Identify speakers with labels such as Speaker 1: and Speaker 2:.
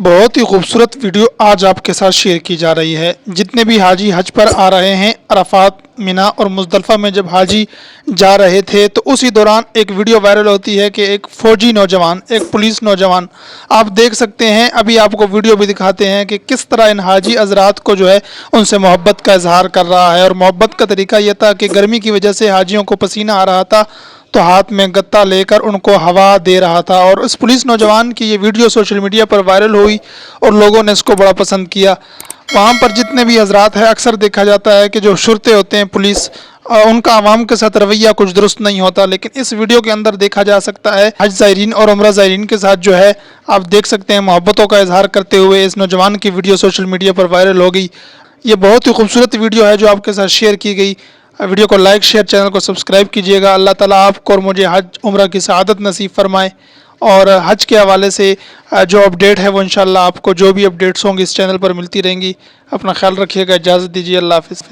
Speaker 1: बहुत ही खूबसूरत वीडियो आज आपके साथ शेयर की जा रही है। जितने भी हाजी हज पर आ रहे हैं, अराफात, मिना और मुज़दलिफ़ा में जब हाजी जा रहे थे तो उसी दौरान एक वीडियो वायरल होती है कि एक फ़ौजी नौजवान, एक पुलिस नौजवान, आप देख सकते हैं, अभी आपको वीडियो भी दिखाते हैं कि किस तरह इन हाजी हज़रात को जो है उनसे मोहब्बत का इजहार कर रहा है। और मोहब्बत का तरीका यह था कि गर्मी की वजह से हाजियों को पसीना आ रहा था तो हाथ में गत्ता लेकर उनको हवा दे रहा था। और इस पुलिस नौजवान की ये वीडियो सोशल मीडिया पर वायरल हुई और लोगों ने इसको बड़ा पसंद किया। वहाँ पर जितने भी हजरात हैं, अक्सर देखा जाता है कि जो शुरते होते हैं पुलिस, उनका आवाम के साथ रवैया कुछ दुरुस्त नहीं होता, लेकिन इस वीडियो के अंदर देखा जा सकता है हज ज़ायरीन और उम्रा ज़ायरीन के साथ जो है आप देख सकते हैं मोहब्बतों का इजहार करते हुए इस नौजवान की वीडियो सोशल मीडिया पर वायरल हो गई। ये बहुत ही खूबसूरत वीडियो है जो आपके साथ शेयर की गई। वीडियो को लाइक, शेयर, चैनल को सब्सक्राइब कीजिएगा। अल्लाह ताला आपको और मुझे हज उम्रा की सआदत नसीब फरमाए। और हज के हवाले से जो अपडेट है वो इंशाल्लाह आपको जो भी अपडेट्स होंगी इस चैनल पर मिलती रहेंगी। अपना ख्याल रखिएगा। इजाज़त दीजिए। अल्लाह हाफ़िज़।